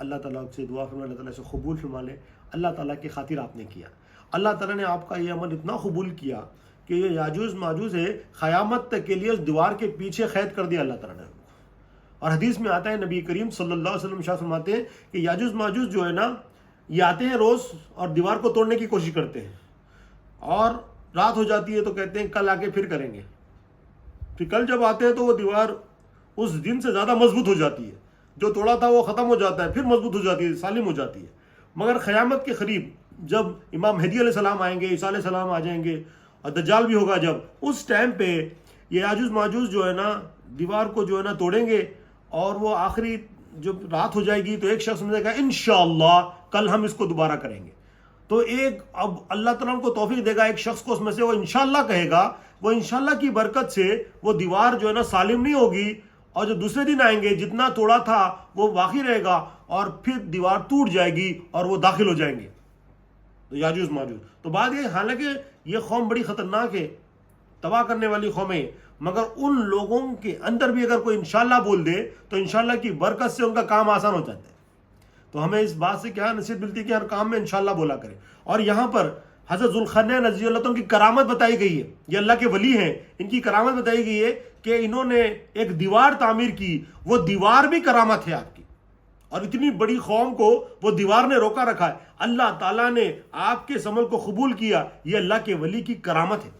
اللہ تعالیٰ سے دعا فرمائے اللہ تعالیٰ سے قبول فرما لے. اللہ تعالیٰ کی خاطر آپ نے کیا, اللہ تعالیٰ نے آپ کا یہ عمل اتنا قبول کیا کہ یہ یاجوج ماجوج ہے, قیامت تک کے لیے اس دیوار کے پیچھے قید کر دیا اللہ تعالیٰ نے. اور حدیث میں آتا ہے, نبی کریم صلی اللہ علیہ وسلم ارشاد فرماتے ہیں کہ یاجوج ماجوج جو ہے نا, یہ آتے ہیں روز اور دیوار کو توڑنے کی کوشش کرتے ہیں, اور رات ہو جاتی ہے تو کہتے ہیں کل آ کے پھر کریں گے. پھر کل جب آتے ہیں تو وہ دیوار اس دن سے زیادہ مضبوط ہو جاتی ہے, جو توڑا تھا وہ ختم ہو جاتا ہے, پھر مضبوط ہو جاتی ہے, سالم ہو جاتی ہے. مگر قیامت کے قریب جب امام مہدی علیہ السلام آئیں گے, عیسیٰ علیہ السلام آ جائیں گے, اور دجال بھی ہوگا, جب اس ٹائم پہ یہ یاجوج ماجوج جو ہے نا دیوار کو جو ہے نا توڑیں گے, اور وہ آخری جب رات ہو جائے گی تو ایک شخص نے کہا انشاءاللہ کل ہم اس کو دوبارہ کریں گے. تو ایک اب اللہ تعالیٰ کو توفیق دے گا ایک شخص کو, اس میں سے وہ انشاءاللہ کہے گا, وہ انشاءاللہ کی برکت سے وہ دیوار جو ہے نا سالم نہیں ہوگی, اور جو دوسرے دن آئیں گے جتنا توڑا تھا وہ باقی رہے گا, اور پھر دیوار ٹوٹ جائے گی اور وہ داخل ہو جائیں گے تو یاجوج ماجوج. تو بات یہ, حالانکہ یہ قوم بڑی خطرناک ہے, تباہ کرنے والی قوم ہے, مگر ان لوگوں کے اندر بھی اگر کوئی انشاءاللہ بول دے تو انشاءاللہ کی برکت سے ان کا کام آسان ہو جاتا ہے. تو ہمیں اس بات سے کیا نصیحت ملتی ہے کہ ہر کام میں انشاءاللہ بولا کریں. اور یہاں پر حضرت ذوالقرنین رضی اللہ عنہ کی کرامت بتائی گئی ہے, یہ اللہ کے ولی ہیں, ان کی کرامت بتائی گئی ہے کہ انہوں نے ایک دیوار تعمیر کی, وہ دیوار بھی کرامت ہے آپ کی, اور اتنی بڑی قوم کو وہ دیوار نے روکا رکھا ہے, اللہ تعالیٰ نے آپ کے اس عمل کو قبول کیا, یہ اللہ کے ولی کی کرامت ہے.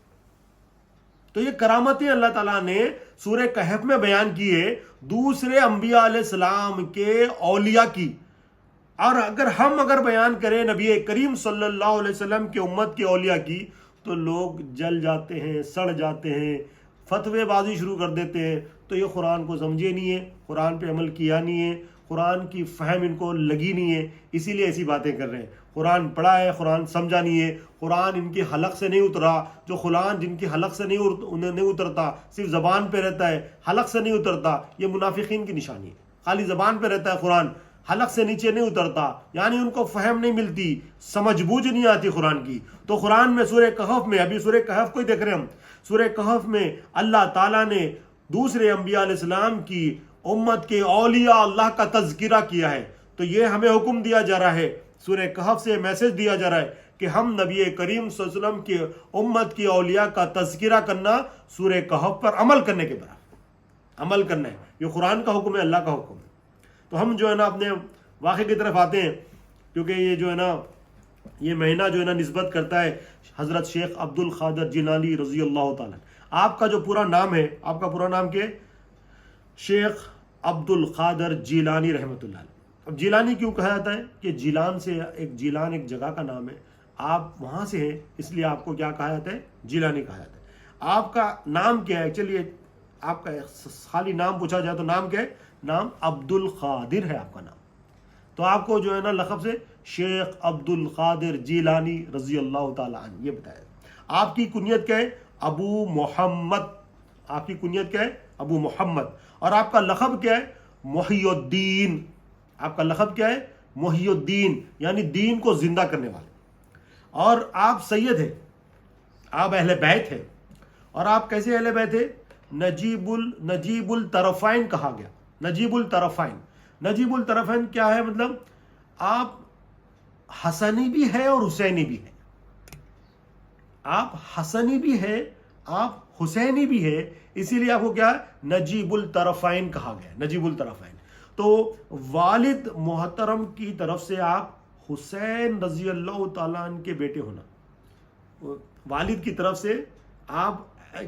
تو یہ کرامتیں اللہ تعالیٰ نے سورہ کہف میں بیان کی ہے دوسرے انبیاء علیہ السلام کے اولیاء کی. اور اگر بیان کریں نبی کریم صلی اللہ علیہ وسلم کے امت کے اولیاء کی تو لوگ جل جاتے ہیں, سڑ جاتے ہیں, فتوے بازی شروع کر دیتے ہیں. تو یہ قرآن کو سمجھے نہیں ہے, قرآن پہ عمل کیا نہیں ہے, قرآن کی فہم ان کو لگی نہیں ہے, اسی لیے ایسی باتیں کر رہے ہیں. قرآن پڑھا ہے, قرآن سمجھا نہیں ہے, قرآن ان کی حلق سے نہیں اترا. جو قرآن جن کی حلق سے نہیں اترتا, صرف زبان پہ رہتا ہے, حلق سے نہیں اترتا, یہ منافقین کی نشانی ہے. خالی زبان پہ رہتا ہے قرآن, حلق سے نیچے نہیں اترتا, یعنی ان کو فہم نہیں ملتی, سمجھ بوجھ نہیں آتی قرآن کی. تو قرآن میں سورہ کہف میں, ابھی سورہ کہف کو ہی دیکھ رہے ہیں ہم, سورہ کہف میں اللہ تعالیٰ نے دوسرے انبیاء علیہ السلام کی امت کے اولیاء اللہ کا تذکرہ کیا ہے. تو یہ ہمیں حکم دیا جا رہا ہے, سورہ کہف سے میسج دیا جا رہا ہے کہ ہم نبی کریم صلی اللہ علیہ وسلم کی امت کی اولیاء کا تذکرہ کرنا, سورہ کہف پر عمل کرنے کے برابر عمل کرنا ہے. یہ قرآن کا حکم ہے, اللہ کا حکم ہے. تو ہم جو ہے نا اپنے واقعے کی طرف آتے ہیں, کیونکہ یہ جو ہے نا یہ مہینہ جو ہے نا نسبت کرتا ہے حضرت شیخ عبد القادر جیلانی رضی اللہ تعالیٰ. آپ کا جو پورا نام ہے, آپ کا پورا نام کیا ہے؟ شیخ عبد القادر جیلانی رحمۃ اللہ علیہ. اب جیلانی کیوں کہا جاتا ہے کہ جیلان سے, جیلان ایک جگہ کا نام ہے, آپ وہاں سے ہیں, اس لیے آپ کو کیا کہا جاتا ہے؟ جیلانی کہا جاتا ہے. آپ کا نام کیا ہے؟ چلیے آپ کا خالی نام پوچھا جائے تو نام کیا ہے؟ نام عبد القادر ہے آپ کا نام. تو آپ کو جو ہے نا لقب سے شیخ عبد القادر جیلانی رضی اللہ تعالیٰ عنہ یہ بتایا. آپ کی کنیت کیا ہے؟ ابو محمد. آپ کی کنیت کیا ہے؟ ابو محمد. اور آپ کا لقب کیا ہے؟ محی الدین. آپ کا لقب کیا ہے؟ محی الدین, یعنی دین کو زندہ کرنے والے. اور آپ سید ہیں, آپ اہل بیت ہیں. اور آپ کیسے اہل بیت ہیں؟ نجیب الطرفین کہا گیا. نجیب الطرفین, نجیب الطرفین کیا ہے مطلب؟ آپ حسنی بھی ہے اور حسینی بھی ہے. آپ حسنی بھی ہے, آپ حسینی بھی ہے, اسی لیے آپ کو کیا نجیب الطرفین کہا گیا. نجیب الطرفین. تو والد محترم کی طرف سے آپ حسین رضی اللہ تعالیٰ عنہ کے بیٹے ہونا, والد کی طرف سے آپ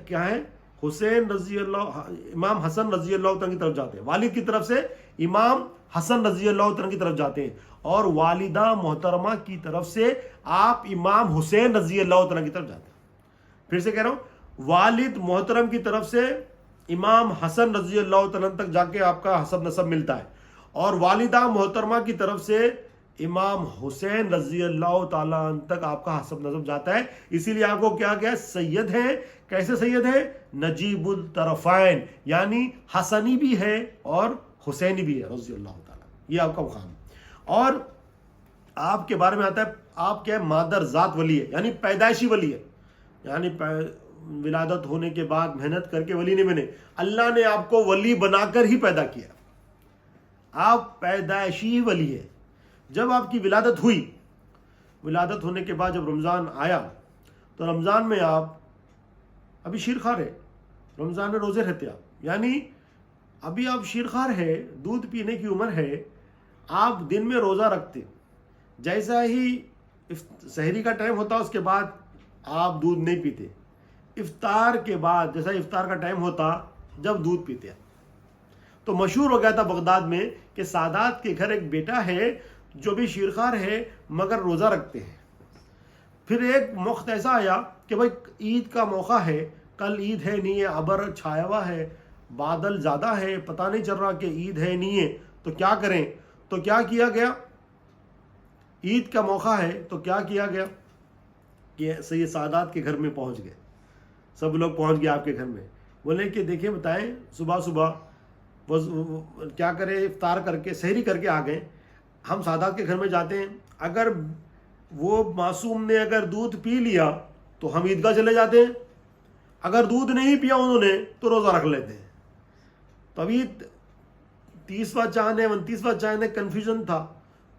کیا ہیں؟ حسین رضی اللہ, امام حسن رضی اللہ تعالیٰ کی طرف جاتے ہیں. والد کی طرف سے امام حسن رضی اللہ تعالیٰ کی طرف جاتے ہیں, اور والدہ محترمہ کی طرف سے آپ امام حسین رضی اللہ تعالیٰ کی طرف جاتے ہیں. پھر سے کہہ رہا ہوں, والد محترم کی طرف سے امام حسن رضی اللہ تعالیٰ تک جا کے آپ کا حسب نسب ملتا ہے, اور والدہ محترمہ کی طرف سے امام حسین رضی اللہ تعالیٰ عنہ تک آپ کا حسب نسب جاتا ہے. اسی لیے آپ کو کیا کیا سید ہیں. کیسے سید ہیں؟ نجیب الطرفین, یعنی حسنی بھی ہے اور حسینی بھی ہے رضی اللہ تعالیٰ. یہ آپ کا مقام. اور آپ کے بارے میں آتا ہے آپ کیا ہے؟ مادر ذات ولی ہے, یعنی پیدائشی ولی ہے, یعنی ولادت ہونے کے بعد محنت کر کے ولی نہیں بنے, اللہ نے آپ کو ولی بنا کر ہی پیدا کیا. آپ پیدائشی ولی ہے. جب آپ کی ولادت ہوئی، ولادت ہونے کے بعد جب رمضان آیا تو رمضان میں آپ ابھی شیرخوار ہے، رمضان میں روزے رہتے آپ، یعنی ابھی آپ شیرخوار ہے، دودھ پینے کی عمر ہے، آپ دن میں روزہ رکھتے. جیسا ہی سحری کا ٹائم ہوتا اس کے بعد آپ دودھ نہیں پیتے. افطار کے بعد جیسا افطار کا ٹائم ہوتا جب دودھ پیتے. تو مشہور ہو گیا تھا بغداد میں کہ سادات کے گھر ایک بیٹا ہے جو بھی شیرخوار ہے مگر روزہ رکھتے ہیں. پھر ایک وقت ایسا آیا کہ بھائی عید کا موقع ہے، کل عید ہے نہیں ہے، ابر چھایا ہوا ہے، بادل زیادہ ہے، پتہ نہیں چل رہا کہ عید ہے نہیں ہے، تو کیا کریں؟ تو کیا کیا گیا؟ عید کا موقع ہے تو کیا کیا گیا کہ سید سادات کے گھر میں پہنچ گئے. سب لوگ پہنچ گئے آپ کے گھر میں. بولے کہ دیکھیں بتائیں، صبح صبح کیا کریں، افطار کر کے سحری کر کے آ گئے. ہم سادات کے گھر میں جاتے ہیں، اگر وہ معصوم نے اگر دودھ پی لیا تو ہم عیدگاہ چلے جاتے ہیں، اگر دودھ نہیں پیا انہوں نے تو روزہ رکھ لیتے ہیں. تو ابھی 30واں چاند ہے 29واں چاند ہے، کنفیوژن تھا.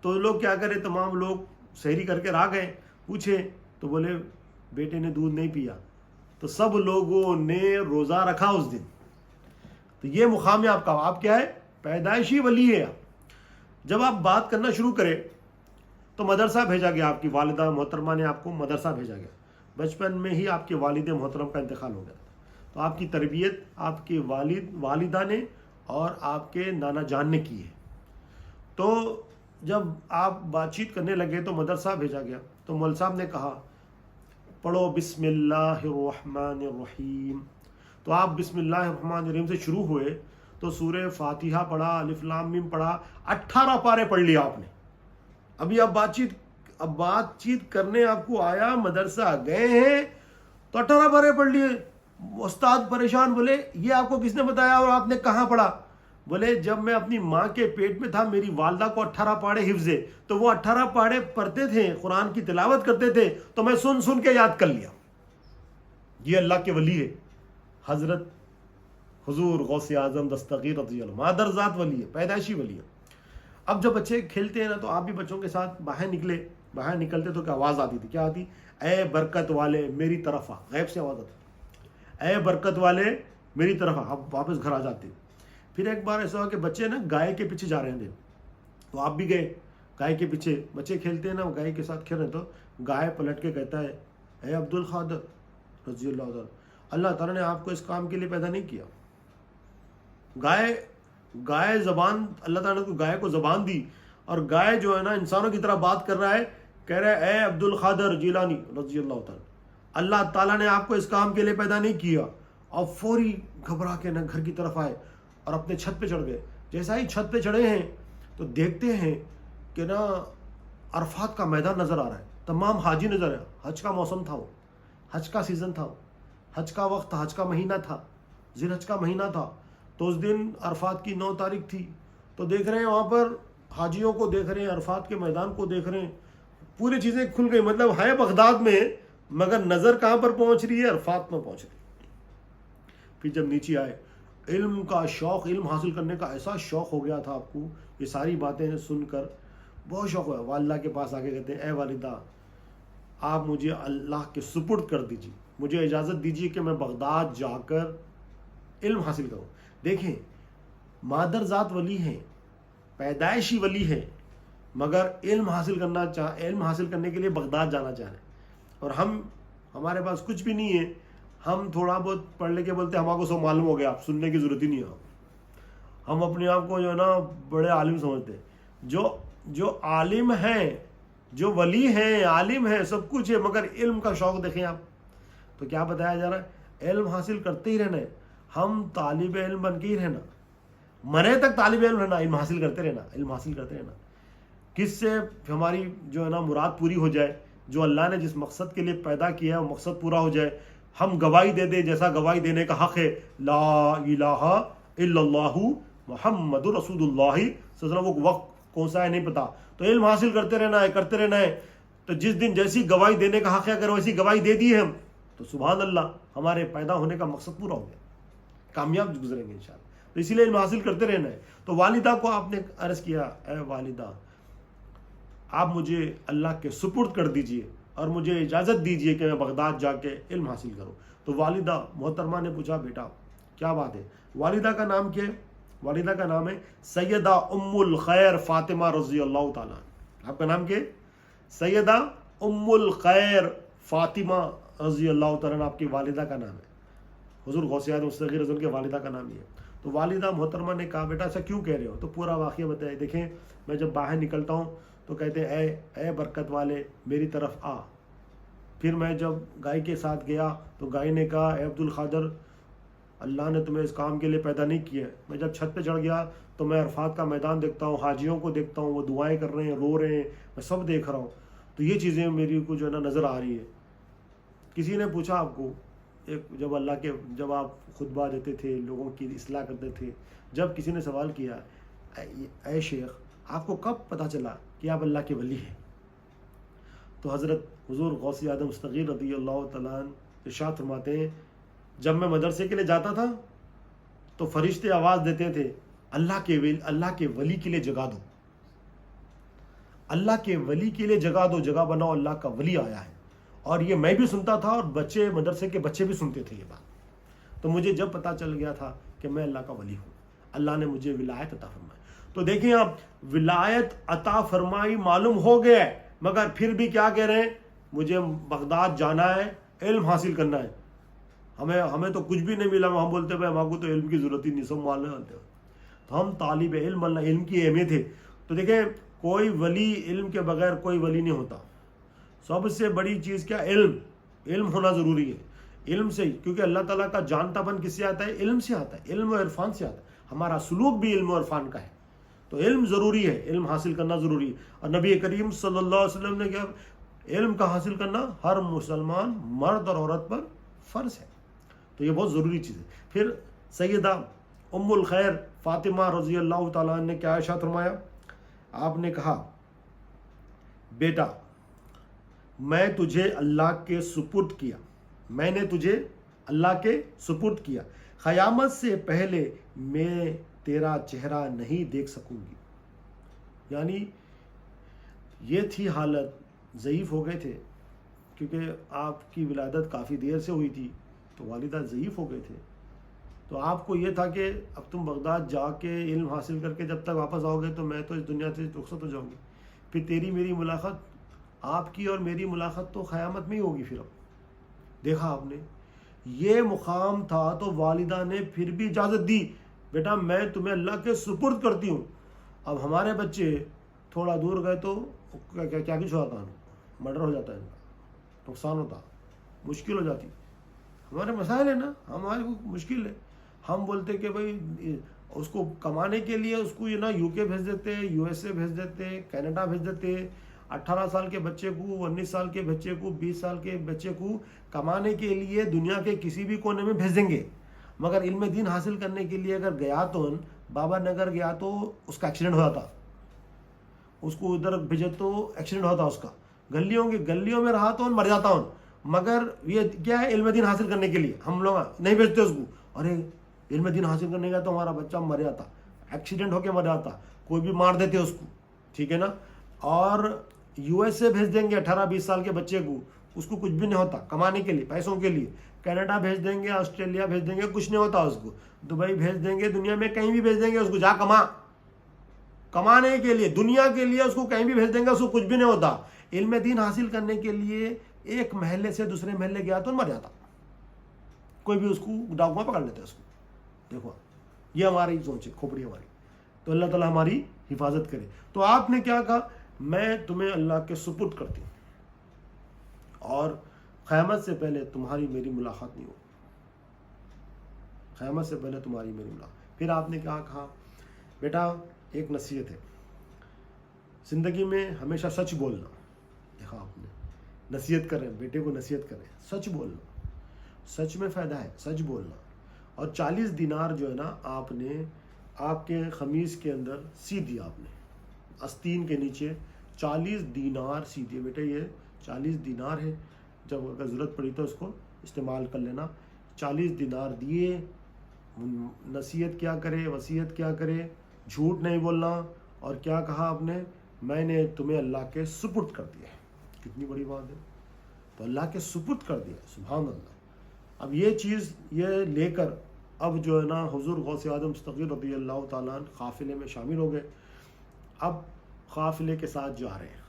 تو لوگ کیا کرے، تمام لوگ سحری کر کے آ گئے. پوچھے تو بولے بیٹے نے دودھ نہیں پیا. تو سب لوگوں نے روزہ رکھا اس دن. تو یہ مقام ہے آپ کا. آپ کیا ہے؟ پیدائشی ولی ہے. جب آپ بات کرنا شروع کرے تو مدرسہ بھیجا گیا، آپ کی والدہ محترمہ نے آپ کو مدرسہ بھیجا گیا. بچپن میں ہی آپ کے والد محترم کا انتقال ہو گیا. تو آپ کی تربیت آپ کے والدہ نے اور آپ کے نانا جان نے کی ہے. تو جب آپ بات چیت کرنے لگے تو مدرسہ بھیجا گیا. تو مول صاحب نے کہا پڑھو بسم اللہ الرحمن الرحیم. تو آپ بسم اللہ الرحمن الرحیم سے شروع ہوئے تو سورہ فاتحہ پڑھا، الف لام میم پڑھا، 18 پارے پڑھ لیا آپ نے. ابھی آپ بات چیت کرنے آپ کو آیا، مدرسہ گئے ہیں تو 18 پارے پڑھ لیے. استاد پریشان، بولے یہ آپ کو کس نے بتایا اور آپ نے کہاں پڑھا؟ بولے جب میں اپنی ماں کے پیٹ میں تھا میری والدہ کو 18 پاڑے حفظ ہے، تو وہ 18 پاڑے پڑھتے تھے، قرآن کی تلاوت کرتے تھے، تو میں سن کے یاد کر لیا. یہ اللہ کے ولی ہے، حضرت حضور غوث اعظم دستگیر رضی اللہ، مادر ذات ولی ہے، پیدائشی ولی ہے. اب جب بچے کھیلتے ہیں نا تو آپ بھی بچوں کے ساتھ باہر نکلتے تو کیا آواز آتی تھی؟ کیا آتی؟ اے برکت والے میری طرف آ. غیب سے آواز آتی، اے برکت والے میری طرف آ. آپ واپس گھر آ جاتے. پھر ایک بار ایسا ہوا کہ بچے نا گائے کے پیچھے جا رہے تھے، تو آپ بھی گئے گائے کے پیچھے. بچے کھیلتے ہیں نا، گائے کے ساتھ کھیل رہے، تو گائے پلٹ کے کہتا ہے اے عبد القادر رضی اللہ عنہ، اللہ تعالیٰ نے آپ کو اس کام کے لیے پیدا نہیں کیا. گائے زبان، اللہ تعالیٰ نے گائے کو زبان دی، اور گائے جو ہے نا انسانوں کی طرح بات کر رہا ہے، کہہ رہا ہے اے عبد القادر جیلانی رضی اللہ تعالیٰ، اللہ تعالیٰ نے آپ کو اس کام کے لیے پیدا نہیں کیا. اور فوری گھبرا کے نا گھر کی طرف آئے اور اپنے چھت پہ چڑھ گئے. جیسا ہی چھت پہ چڑھے ہیں تو دیکھتے ہیں کہ نا عرفات کا میدان نظر آ رہا ہے، تمام حاجی نظر ہے. حج کا موسم تھا، وہ حج کا سیزن تھا، حج کا وقت تھا، حج کا مہینہ تھا، ذی الحج کا مہینہ تھا. تو اس دن عرفات کی 9 تاریخ تھی. تو دیکھ رہے ہیں وہاں پر حاجیوں کو دیکھ رہے ہیں، عرفات کے میدان کو دیکھ رہے ہیں. پوری چیزیں کھل گئی، مطلب ہے بغداد میں مگر نظر کہاں پر پہنچ رہی ہے؟ عرفات میں پہنچ رہی ہے. پھر جب نیچے آئے، علم کا شوق، علم حاصل کرنے کا ایسا شوق ہو گیا تھا آپ کو، یہ ساری باتیں سن کر بہت شوق ہوا. والدہ کے پاس آگے کہتے ہیں اے والدہ آپ مجھے اللہ کے سپرد کر دیجیے، مجھے اجازت دیجیے کہ میں بغداد جا کر علم حاصل کروں. دیکھیں مادر ذات ولی ہیں، پیدائشی ولی ہیں، مگر علم حاصل کرنے کے لیے بغداد جانا چاہ رہے ہیں. اور ہمارے پاس کچھ بھی نہیں ہے، ہم تھوڑا بہت پڑھ لے کے بولتے ہیں ہمارے کو سب معلوم ہو گیا، آپ سننے کی ضرورت ہی نہیں ہے. ہم اپنے آپ کو جو ہے نا بڑے عالم سمجھتے ہیں. جو عالم ہیں، جو ولی ہیں، عالم ہیں، سب کچھ ہے، مگر علم کا شوق دیکھیں آپ. تو کیا بتایا جا رہا ہے؟ علم حاصل کرتے ہی رہنا ہے، ہم طالب علم بن کے ہی رہنا، مرے تک طالب علم رہنا، علم حاصل کرتے رہنا، علم حاصل کرتے رہنا. کس سے ہماری جو ہے نا مراد پوری ہو جائے، جو اللہ نے جس مقصد کے لیے پیدا کیا ہے وہ مقصد پورا ہو جائے. ہم گواہی دے دیں جیسا گواہی دینے کا حق ہے، لا الہ الا اللہ محمد رسول اللہ صلی اللہ علیہ وسلم. وہ وقت کون سا ہے نہیں پتا، تو علم حاصل کرتے رہنا ہے، کرتے رہنا ہے. تو جس دن جیسی گواہی دینے کا حق ہے اگر ویسی گواہی دے دی ہے ہم، تو سبحان اللہ ہمارے پیدا ہونے کا مقصد پورا ہو گیا، کامیاب گزریں گے انشاءاللہ. تو اسی لیے علم حاصل کرتے رہنا ہے. تو والدہ کو آپ نے عرض کیا اے والدہ آپ مجھے اللہ کے سپرد کر دیجئے اور مجھے اجازت دیجئے کہ میں بغداد جا کے علم حاصل کروں. تو والدہ محترمہ نے پوچھا بیٹا کیا بات ہے؟ والدہ کا نام کیا ہے؟ والدہ کا نام ہے سیدہ ام الخیر فاطمہ رضی اللہ تعالیٰ. آپ کا نام کیا ہے؟ سیدہ ام الخیر فاطمہ رضی اللہ تعالیٰ آپ کی والدہ کا نام ہے. حضور غوث اعظم مستغیر حضور کے والدہ کا نام یہ ہے. تو والدہ محترمہ نے کہا بیٹا ایسا کیوں کہہ رہے ہو؟ تو پورا واقعہ بتایا. دیکھیں میں جب باہر نکلتا ہوں تو کہتے ہیں اے برکت والے میری طرف آ. پھر میں جب گائے کے ساتھ گیا تو گائے نے کہا اے عبد القادر اللہ نے تمہیں اس کام کے لیے پیدا نہیں کیا ہے. میں جب چھت پہ چڑھ گیا تو میں عرفات کا میدان دیکھتا ہوں, حاجیوں کو دیکھتا ہوں, وہ دعائیں کر رہے ہیں, رو رہے ہیں, میں سب دیکھ رہا ہوں. تو یہ چیزیں میری کو جو ہے نا نظر آ رہی ہے. کسی نے پوچھا آپ کو جب آپ خطبہ دیتے تھے, لوگوں کی اصلاح کرتے تھے, جب کسی نے سوال کیا اے شیخ آپ کو کب پتہ چلا کہ آپ اللہ کے ولی ہیں؟ تو حضرت حضور غوث اعظم مستغیر رضی اللہ تعالیٰ عنہ ارشاد فرماتے ہیں جب میں مدرسے کے لیے جاتا تھا تو فرشتے آواز دیتے تھے اللہ کے ولی کے لیے جگا دو, اللہ کے ولی کے لیے جگا دو, جگہ بناؤ, اللہ کا ولی آیا ہے. اور یہ میں بھی سنتا تھا اور مدرسے کے بچے بھی سنتے تھے یہ بات. تو مجھے جب پتہ چل گیا تھا کہ میں اللہ کا ولی ہوں, اللہ نے مجھے ولایت عطا فرمائی. تو دیکھیں آپ ولایت عطا فرمائی معلوم ہو گیا ہے, مگر پھر بھی کیا کہہ رہے ہیں مجھے بغداد جانا ہے, علم حاصل کرنا ہے. ہمیں تو کچھ بھی نہیں ملا, ہم بولتے بھائی ہم کو تو علم کی ضرورت ہی نہیں, سب مالنے ہوتے. تو ہم طالب علم, اللہ علم کی اہمیت ہے. تو دیکھیں کوئی ولی علم کے بغیر کوئی ولی نہیں ہوتا. سب سے بڑی چیز کیا؟ علم ہونا ضروری ہے. علم سے ہی, کیونکہ اللہ تعالیٰ کا جانتا بن کس سے آتا ہے؟ علم سے آتا ہے, علم و عرفان سے آتا ہے. ہمارا سلوک بھی علم و عرفان کا ہے. تو علم ضروری ہے, علم حاصل کرنا ضروری ہے. اور نبی کریم صلی اللہ علیہ وسلم نے کیا علم کا حاصل کرنا ہر مسلمان مرد اور عورت پر فرض ہے. تو یہ بہت ضروری چیز ہے. پھر سیدہ ام الخیر فاطمہ رضی اللہ تعالیٰ نے کیا ارشاد فرمایا؟ آپ نے کہا بیٹا میں تجھے اللہ کے سپرد کیا, میں نے تجھے اللہ کے سپرد کیا, قیامت سے پہلے میں تیرا چہرہ نہیں دیکھ سکوں گی. یعنی یہ تھی حالت, ضعیف ہو گئے تھے کیونکہ آپ کی ولادت کافی دیر سے ہوئی تھی, تو والدہ ضعیف ہو گئے تھے. تو آپ کو یہ تھا کہ اب تم بغداد جا کے علم حاصل کر کے جب تک واپس آؤ گے تو میں تو اس دنیا سے رخصت ہو جاؤں گی. پھر تیری میری ملاقات, آپ کی اور میری ملاقات تو قیامت میں ہی ہوگی. پھر اب دیکھا آپ نے یہ مقام تھا تو والدہ نے پھر بھی اجازت دی, بیٹا میں تمہیں اللہ کے سپرد کرتی ہوں. اب ہمارے بچے تھوڑا دور گئے تو کیا کچھ ہوتا ہے, مرڈر ہو جاتا ہے, ان کا نقصان ہوتا, مشکل ہو جاتی. ہمارے مسائل ہیں نا, ہمارے کو مشکل ہے. ہم بولتے کہ بھائی اس کو کمانے کے لیے اس کو یہ نا یو کے بھیج دیتے, یو ایس اے بھیج دیتے, کینیڈا بھیج دیتے. 18 سال کے بچے کو, 19 سال کے بچے کو, 20 سال کے بچے کو کمانے کے لیے دنیا کے کسی بھی کونے میں بھیج دیں گے. مگر علم دین حاصل کرنے کے لیے اگر گیا تو بابا نگر گیا تو اس کا ایکسیڈنٹ ہو جاتا, اس کو ادھر بھیجے تو ایکسیڈنٹ ہوتا اس کا, گلیوں میں رہا تو مر جاتا ہوں. مگر یہ کیا ہے علم دین حاصل کرنے کے لیے ہم لوگ نہیں بھیجتے اس کو. ارے علم دین حاصل کرنے کا تو ہمارا بچہ مر جاتا, ایکسیڈنٹ ہو کے مر جاتا, کوئی بھی مار دیتے اس کو, ٹھیک ہے نا. اور یو ایس اے بھیج دیں گے 18-20 سال کے بچے کو, اس کو کچھ بھی نہیں ہوتا کمانے کے لیے, پیسوں کے لیے. کینیڈا بھیج دیں گے, آسٹریلیا بھیج دیں گے, کچھ نہیں ہوتا اس کو. دبئی بھیج دیں گے, دنیا میں کہیں بھی بھیج دیں گے اس کو, جا کمانے کے لیے, دنیا کے لیے اس کو کہیں بھی بھیج دیں گے, اس کو کچھ بھی نہیں ہوتا. علم دین حاصل کرنے کے لیے ایک محلے سے دوسرے محلے گیا تو مر جاتا, کوئی بھی اس کو ڈاکو پکڑ لیتے اس کو. دیکھو یہ ہماری سوچ ہے, کھوپڑی ہماری. تو اللہ تعالیٰ ہماری حفاظت کرے. تو آپ نے کیا کہا, میں تمہیں اللہ کے سپرد کرتی ہوں اور قیامت سے پہلے تمہاری میری ملاقات نہیں ہو, قیامت سے پہلے تمہاری میری ملاقات. پھر آپ نے کیا کہا, بیٹا ایک نصیحت ہے, زندگی میں ہمیشہ سچ بولنا. دیکھا آپ نے نصیحت کر رہے ہیں, بیٹے کو نصیحت کر رہے ہیں, سچ بولنا, سچ میں فائدہ ہے, سچ بولنا. اور 40 دینار جو ہے نا آپ نے آپ کے خمیز کے اندر سی دیا, آپ نے آستین کے نیچے 40 دینار سی دیے. بیٹے یہ 40 دینار ہے, جب اگر ضرورت پڑی تو اس کو استعمال کر لینا. 40 دینار دیے, نصیحت کیا کرے, وصیت کیا کرے, جھوٹ نہیں بولنا, اور کیا کہا آپ نے, میں نے تمہیں اللہ کے سپرد کر دیا ہے. کتنی بڑی بات ہے, تو اللہ کے سپرد کر دیا, سبحان اللہ. اب یہ چیز یہ لے کر اب جو ہے نا حضور غوث اعظم صغیر رضی اللہ تعالیٰ عنہ قافلے میں شامل ہو گئے. اب قافلے کے ساتھ جا رہے ہیں,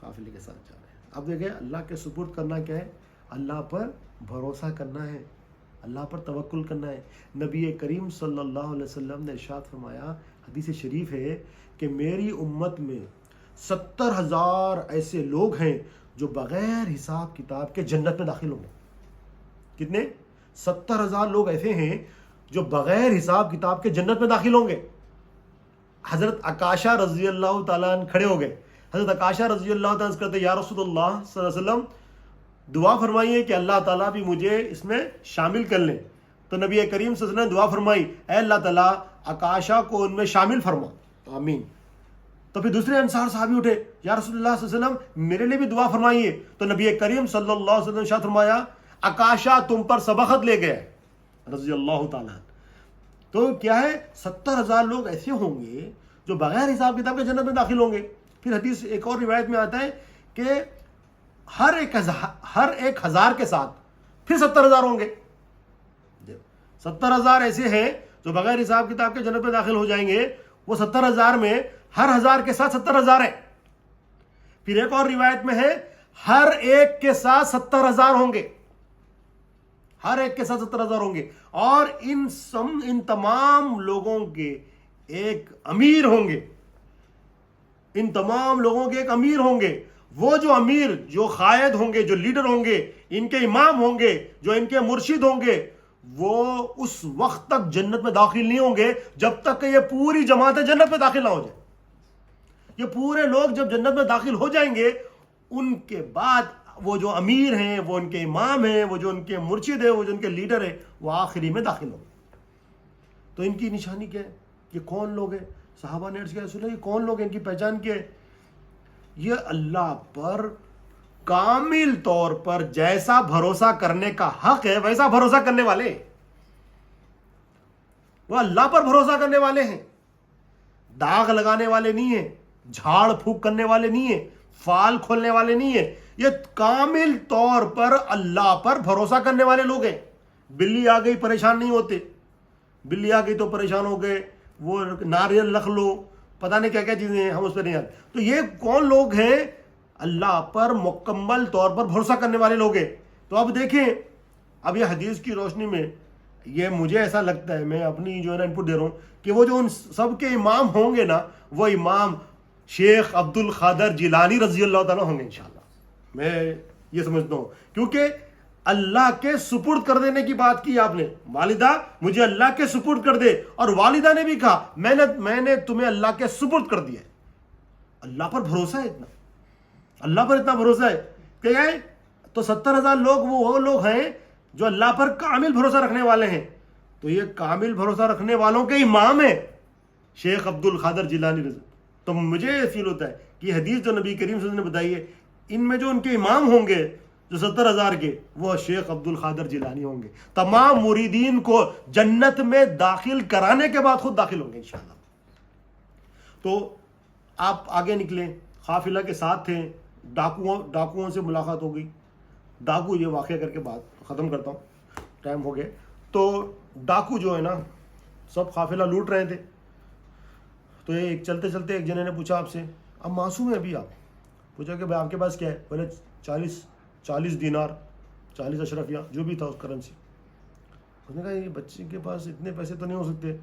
اب دیکھیں اللہ کے سپرد کرنا کیا ہے, اللہ پر بھروسہ کرنا ہے, اللہ پر توکل کرنا ہے. نبی کریم صلی اللہ علیہ وسلم نے ارشاد فرمایا, حدیث شریف ہے کہ میری امت میں 70,000 ایسے لوگ ہیں جو بغیر حساب کتاب کے جنت میں داخل ہوں گے. کتنے؟ 70,000 لوگ ایسے ہیں جو بغیر حساب کتاب کے جنت میں داخل ہوں گے. حضرت عکاشہ رضی اللہ تعالیٰ عنہ کھڑے ہو گئے. حضرت عکاشہ رضی اللہ تعالیٰ عنہ کہتے ہیں, یا رسول اللہ صلی اللہ علیہ وسلم دعا فرمائیے کہ اللہ تعالیٰ بھی مجھے اس میں شامل کر لیں. تو نبی کریم صلی اللہ علیہ وسلم نے دعا فرمائی, اے اللہ تعالیٰ عکاشہ کو ان میں شامل فرما, آمین. تو پھر دوسرے انصار صحابی اٹھے, یا رسول اللہ صلی اللہ علیہ وسلم میرے لیے بھی دعا فرمائیے. تو نبی کریم صلی اللہ علیہ وسلم نے ارشاد فرمایا, عکاشہ تم پر سبقت لے گئے رضی اللہ تعالیٰ. تو کیا ہے, 70,000 لوگ ایسے ہوں گے جو بغیر حساب کتاب کے جنت میں داخل ہوں گے. پھر حدیث ایک اور روایت میں آتا ہے کہ ہر ایک ہزار کے ساتھ پھر 70,000 ہوں گے. 70,000 ایسے ہیں جو بغیر حساب کتاب کے جنت میں داخل ہو جائیں گے. وہ 70,000 میں ہر ہزار کے ساتھ 70,000 ہیں. پھر ایک اور روایت میں ہے ہر ایک کے ساتھ 70,000 ہوں گے, ہر ایک کے ساتھ 70,000 ہوں گے. اور ان تمام لوگوں کے ایک امیر ہوں گے, ان تمام لوگوں کے ایک امیر ہوں گے. وہ جو امیر, جو قائد ہوں گے, جو لیڈر ہوں گے, ان کے امام ہوں گے, جو ان کے مرشد ہوں گے, وہ اس وقت تک جنت میں داخل نہیں ہوں گے جب تک کہ یہ پوری جماعت جنت میں داخل نہ ہو جائے. یہ پورے لوگ جب جنت میں داخل ہو جائیں گے, ان کے بعد وہ جو امیر ہیں, وہ ان کے امام ہیں, وہ جو ان کے مرشد ہیں, وہ جو ان کے لیڈر ہیں, وہ آخری میں داخل ہوں گے. تو ان کی نشانی کیا ہے, یہ کون لوگ ہیں؟ صحابہ نے عرض کیا, رسول اللہ یہ کون لوگ ہیں, ان کی پہچان کیا ہے؟ یہ اللہ پر کامل طور پر جیسا بھروسہ کرنے کا حق ہے ویسا بھروسہ کرنے والے. وہ اللہ پر بھروسہ کرنے والے ہیں, داغ لگانے والے نہیں ہیں, جھاڑ پھونک کرنے والے نہیں ہیں, فال کھولنے والے نہیں ہیں. یہ کامل طور پر اللہ پر بھروسہ کرنے والے لوگ ہیں. بلی آ گئی پریشان نہیں ہوتے, بلی آ گئی تو پریشان ہو گئے, وہ ناریل رکھ لو, پتہ نہیں کیا کیا چیزیں ہیں, ہم اس پہ نہیں آتے. تو یہ کون لوگ ہیں؟ اللہ پر مکمل طور پر بھروسہ کرنے والے لوگ ہیں. تو اب دیکھیں, اب یہ حدیث کی روشنی میں یہ مجھے ایسا لگتا ہے, میں اپنی جو ہے نا انپٹ دے رہا ہوں, کہ وہ جو ان سب کے امام ہوں گے نا, وہ امام شیخ عبد القادر جیلانی رضی اللہ تعالیٰ ہوں گے انشاءاللہ. میں یہ سمجھتا ہوں, کیونکہ اللہ کے سپرد کر دینے کی بات کی آپ نے, والدہ مجھے اللہ کے سپرد کر دے, اور والدہ نے بھی کہا میں نے تمہیں اللہ کے سپرد کر دیا ہے. اللہ پر بھروسہ ہے, اتنا اللہ پر اتنا بھروسہ ہے کہ تو 70,000 لوگ وہ لوگ ہیں جو اللہ پر کامل بھروسہ رکھنے والے ہیں. تو یہ کامل بھروسہ رکھنے والوں کے امام ہیں شیخ عبد القادر جیلانی رضی. تو مجھے یہ فیل ہوتا ہے کہ یہ حدیث جو نبی کریم صلی اللہ علیہ وسلم نے بتائی ہے, ان میں جو ان کے امام ہوں گے جو 70,000 کے, وہ شیخ عبد القادر جیلانی ہوں گے. تمام مریدین کو جنت میں داخل کرانے کے بعد خود داخل ہوں گے انشاءاللہ. تو آپ آگے نکلیں, قافلہ کے ساتھ تھے, ڈاکوؤں سے ملاقات ہو گئی. ڈاکو, یہ واقعہ کر کے بات ختم کرتا ہوں, ٹائم ہو گیا. تو ڈاکو جو ہے نا سب قافلہ لوٹ رہے تھے. تو ایک چلتے چلتے ایک جنے نے پوچھا آپ سے, اب معصوم ہیں ابھی, آپ پوچھا کہ بھائی آپ کے پاس کیا ہے؟ بولے 40 دینار, 40 اشرفیہ جو بھی تھا اس کرنسی. اس نے کہا یہ بچے کے پاس اتنے پیسے تو نہیں ہو سکتے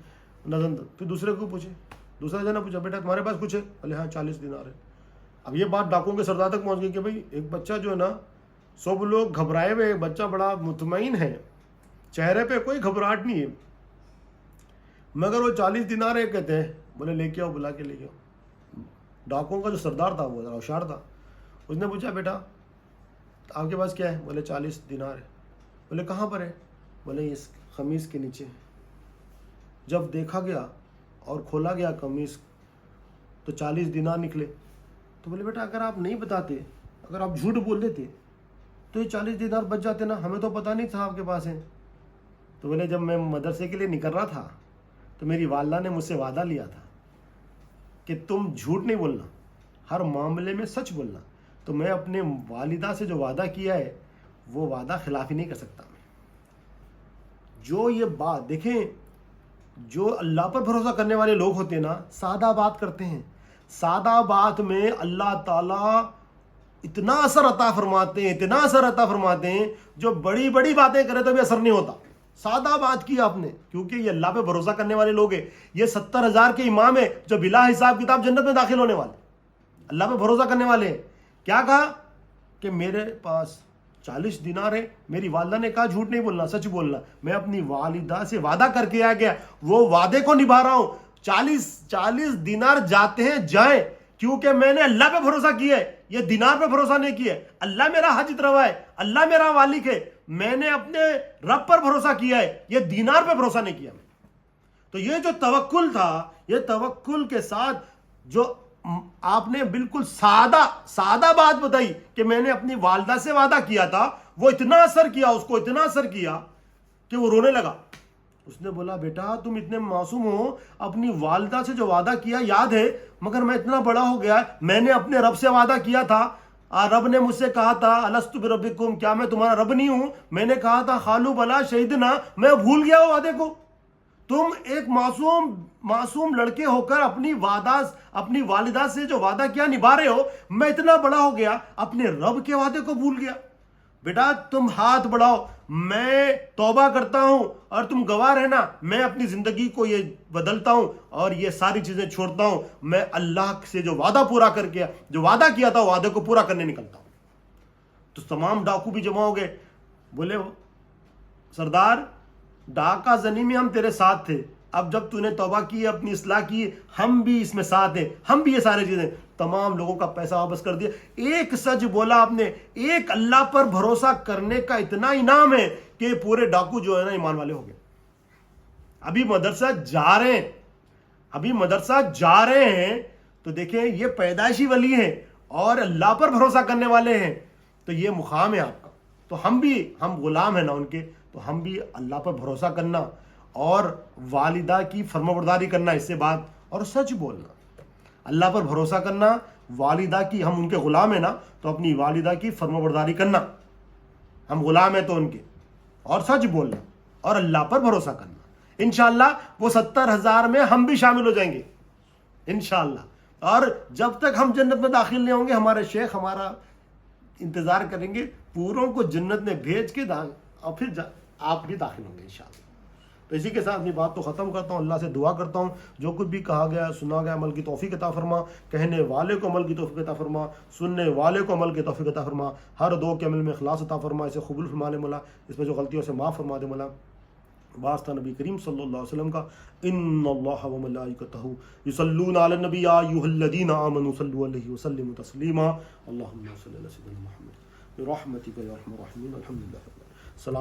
نظر. پھر دوسرے کو پوچھے, دوسرا جنا پوچھا بیٹا تمہارے پاس کچھ ہے؟ بولے ہاں 40 دینار ہے. اب یہ بات ڈاکوؤں کے سردار تک پہنچ گئی کہ بھائی ایک بچہ جو ہے نا, سب لوگ گھبرائے ہوئے, بچہ بڑا مطمئن ہے, چہرے پہ کوئی گھبراہٹ نہیں ہے, مگر وہ 40 دینار ہے کہتے ہیں. بولے لے کے آؤ, بلا کے لے کے آؤ. ڈاکوؤں کا جو سردار تھا وہ ذرا ہوشیار تھا, اس نے پوچھا بیٹا آپ کے پاس کیا ہے؟ بولے 40 دینار ہے. بولے کہاں پر ہے؟ بولے اس قمیص کے نیچے. جب دیکھا گیا اور کھولا گیا قمیص تو 40 دینار نکلے. تو بولے بیٹا اگر آپ نہیں بتاتے, اگر آپ جھوٹ بول دیتے تو یہ 40 دینار بچ جاتے نا, ہمیں تو پتہ نہیں تھا آپ کے پاس ہیں. تو بولے جب میں مدرسے کے لیے نکل رہا تھا تو میری والدہ نے مجھ سے وعدہ لیا تھا کہ تم جھوٹ نہیں بولنا، ہر معاملے میں سچ بولنا، تو میں اپنے والدہ سے جو وعدہ کیا ہے وہ وعدہ خلاف ہی نہیں کر سکتا۔ جو یہ بات دیکھیں، جو اللہ پر بھروسہ کرنے والے لوگ ہوتے ہیں نا، سادہ بات کرتے ہیں، سادہ بات میں اللہ تعالیٰ اتنا اثر عطا فرماتے ہیں، اتنا اثر عطا فرماتے ہیں، جو بڑی بڑی باتیں کرے تو بھی اثر نہیں ہوتا۔ سادہ بات کی آپ نے، کیونکہ یہ اللہ پہ بھروسہ کرنے والے لوگ ہیں۔ یہ 70,000 کے امام ہیں جو بلا حساب کتاب جنت میں داخل ہونے والے، اللہ پہ بھروسہ کرنے والے ہیں۔ کیا کہا کہ میرے پاس 40 دینار ہے، میری والدہ نے کہا جھوٹ نہیں بولنا، سچ بولنا، میں اپنی والدہ سے وعدہ کر کے آ گیا، وہ وعدے کو نبھا رہا ہوں۔ 40 دینار جاتے ہیں جائیں، کیونکہ میں نے اللہ پہ بھروسہ کیا ہے، یہ دینار پہ بھروسہ نہیں کیا ہے۔ اللہ میرا حاجت روا ہے، اللہ میرا والک ہے، میں نے اپنے رب پر بھروسہ کیا ہے، یہ دینار پہ بھروسہ نہیں کیا۔ تو یہ جو توکل تھا، یہ توکل کے ساتھ جو آپ نے بالکل سادہ بات بتائی کہ میں نے اپنی والدہ سے وعدہ کیا تھا، وہ اتنا اثر کیا، اس کو اتنا اثر کیا کہ وہ رونے لگا۔ اس نے بولا بیٹا تم اتنے معصوم ہو، اپنی والدہ سے جو وعدہ کیا یاد ہے، مگر میں اتنا بڑا ہو گیا، میں نے اپنے رب سے وعدہ کیا تھا، رب نے مجھ سے کہا تھا الست بربکم، کیا میں تمہارا رب نہیں ہوں؟ میں نے کہا تھا قالوا بلی شہدنا، میں بھول گیا وہ وعدے کو۔ تم ایک معصوم لڑکے ہو کر اپنی والدہ سے جو وعدہ کیا نبھا رہے ہو، میں اتنا بڑا ہو گیا اپنے رب کے وعدے کو بھول گیا۔ بیٹا تم ہاتھ بڑھاؤ، میں توبہ کرتا ہوں اور تم گواہ رہنا، میں اپنی زندگی کو یہ بدلتا ہوں اور یہ ساری چیزیں چھوڑتا ہوں، میں اللہ سے جو وعدہ پورا کر کے جو وعدہ کیا تھا وعدے کو پورا کرنے نکلتا ہوں۔ تو تمام ڈاکو بھی جمع ہو گئے، بولے سردار ڈاکہ زنی میں ہم تیرے ساتھ تھے، اب جب تو نے توبہ کی، اپنی اصلاح کی، ہم بھی اس میں ساتھ ہیں، ہم بھی یہ سارے چیزیں۔ تمام لوگوں کا پیسہ واپس کر دیا۔ ایک سچ بولا آپ نے، ایک اللہ پر بھروسہ کرنے کا اتنا انعام ہے کہ پورے ڈاکو جو ہے نا ایمان والے ہو گئے۔ ابھی مدرسہ جا رہے ہیں تو دیکھیں یہ پیدائشی ولی ہیں اور اللہ پر بھروسہ کرنے والے ہیں، تو یہ مقام ہے آپ کا۔ تو ہم غلام ہیں نا ان کے، تو ہم بھی اللہ پر بھروسہ کرنا اور والدہ کی فرمانبرداری کرنا، اس سے بات اور سچ بولنا، اللہ پر بھروسہ کرنا، والدہ کی، ہم ان کے غلام ہیں نا تو اپنی والدہ کی فرمانبرداری کرنا، ہم غلام ہیں تو ان کے، اور سچ بولنا اور اللہ پر بھروسہ کرنا۔ انشاءاللہ وہ 70,000 میں ہم بھی شامل ہو جائیں گے انشاءاللہ۔ اور جب تک ہم جنت میں داخل نہیں ہوں گے، ہمارے شیخ ہمارا انتظار کریں گے، پوروں کو جنت میں بھیج کے اور پھر آپ بھی داخل ہوں گے انشاءاللہ۔ تو اسی کے ساتھ اپنی بات کو ختم کرتا ہوں، اللہ سے دعا کرتا ہوں جو کچھ بھی کہا گیا سنا گیا عمل کی توفیق عطا فرما، کہنے والے کو عمل کی توفیق عطا فرما، سننے والے کو عمل کی توفیق عطا فرما، ہر دو کے عمل میں اخلاص عطا فرما، اسے قبول فرما لے مولا، اس میں جو غلطیوں سے معاف فرما دے مولا۔ واسطہ نبی کریم صلی اللہ علیہ وسلم کا، ان اللہ و ملائکتہ یصلون علی النبی یا ایھا الذین آمنوا صلوا علیہ وسلموا تسلیما، اللہم صلی علی سیدنا محمد برحمتک یا ارحم الراحمین، الحمدللہ۔ سلام۔